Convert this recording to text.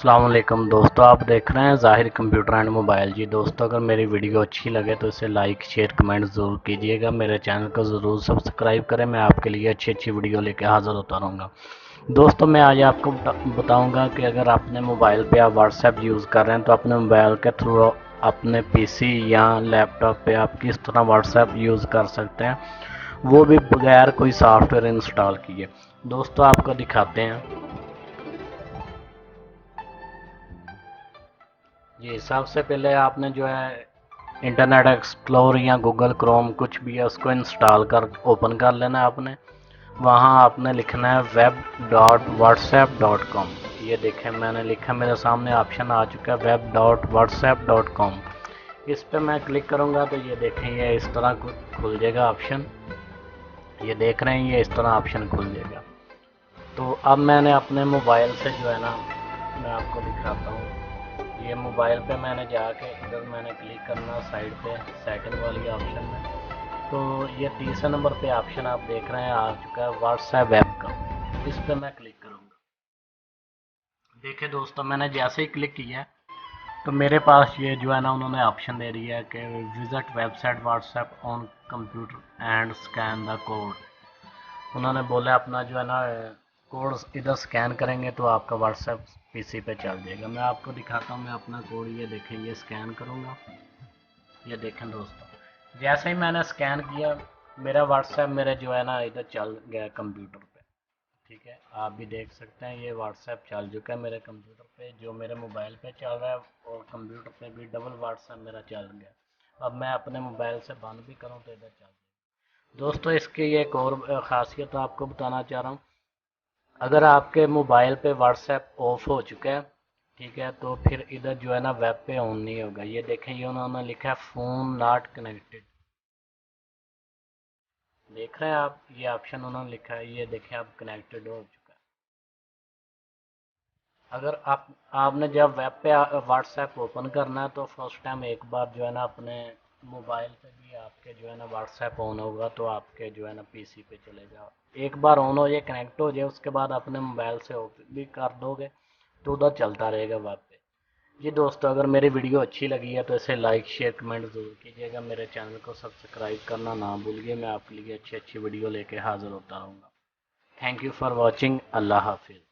अस्सलाम वालेकुम दोस्तों, आप देख रहे हैं ज़ाहिर कंप्यूटर एंड मोबाइल। जी दोस्तों, अगर मेरी वीडियो अच्छी लगे तो इसे लाइक शेयर कमेंट ज़रूर कीजिएगा। मेरे चैनल को ज़रूर सब्सक्राइब करें। मैं आपके लिए अच्छी अच्छी वीडियो लेकर हाज़िर होता रहूँगा। दोस्तों, मैं आज आपको बताऊँगा कि अगर अपने मोबाइल पे आप व्हाट्सएप यूज़ कर रहे हैं तो अपने मोबाइल के थ्रू अपने पीसी या लैपटॉप पे आप किस तरह व्हाट्सएप यूज़ कर सकते हैं, वो भी बगैर कोई सॉफ्टवेयर इंस्टॉल किए। दोस्तों, आपको दिखाते हैं। जी, सबसे पहले आपने जो है इंटरनेट एक्सप्लोर या गूगल क्रोम कुछ भी है उसको इंस्टॉल कर ओपन कर लेना है आपने। वहाँ आपने लिखना है web.whatsapp.com। ये देखें, मैंने लिखा, मेरे सामने ऑप्शन आ चुका है web.whatsapp.com। इस पर मैं क्लिक करूँगा तो ये देखें, ये इस तरह खुल जाएगा ऑप्शन। ये देख रहे हैं, ये इस तरह ऑप्शन खुल जाएगा। तो अब मैंने अपने मोबाइल से जो है ना, मैं आपको दिखाता हूँ। ये मोबाइल पे मैंने जाके इधर मैंने क्लिक करना साइड पे सेटिंग वाली ऑप्शन में। तो ये तीसरे नंबर पे ऑप्शन आप देख रहे हैं आ चुका है व्हाट्सएप वेब का। इस पे मैं क्लिक करूँगा। देखिए दोस्तों, मैंने जैसे ही क्लिक किया तो मेरे पास ये जो है ना, उन्होंने ऑप्शन दे दिया है कि visit website WhatsApp on computer and scan the code. उन्होंने बोला अपना जो है ना कोड इधर स्कैन करेंगे तो आपका व्हाट्सएप पीसी पे चल जाएगा। मैं आपको दिखाता हूँ, मैं अपना कोड ये देखें, ये स्कैन करूँगा। ये देखें दोस्तों, जैसे ही मैंने स्कैन किया मेरा व्हाट्सएप मेरे जो है ना इधर चल गया कंप्यूटर पे। ठीक है, आप भी देख सकते हैं ये व्हाट्सएप चल चुका है मेरे कंप्यूटर पे, जो मेरे मोबाइल पे चल रहा है और कंप्यूटर पे भी डबल व्हाट्सएप मेरा चल गया। अब मैं अपने मोबाइल से बंद भी करूँ तो इधर चल जाएगा। दोस्तों, इसकी एक और ख़ासियत आपको बताना चाह रहा हूँ। अगर आपके मोबाइल पे व्हाट्सएप ऑफ हो चुका है, ठीक है, तो फिर इधर जो है ना वेब पे ऑन नहीं होगा। ये देखें, ये उन्होंने लिखा है फ़ोन नॉट कनेक्टेड। देख रहे हैं आप, ये ऑप्शन उन्होंने लिखा है, ये देखें अब कनेक्टेड हो चुका है। अगर आपने जब वेब पे व्हाट्सएप ओपन करना है तो फर्स्ट टाइम एक बार जो है ना अपने मोबाइल पे भी आपके जो है ना व्हाट्सएप ऑन होगा तो आपके जो है ना पीसी पे चलेगा। एक बार ऑन हो जाए, कनेक्ट हो जाए, उसके बाद अपने मोबाइल से ओपन भी कर दोगे तो उधर चलता रहेगा वेब पे। जी दोस्तों, अगर मेरी वीडियो अच्छी लगी है तो इसे लाइक शेयर कमेंट ज़रूर कीजिएगा। मेरे चैनल को सब्सक्राइब करना ना भूलिए। मैं आपके लिए अच्छी अच्छी वीडियो लेके हाज़िर होता रहूँगा। Thank you for watching. Allah हाफिज़।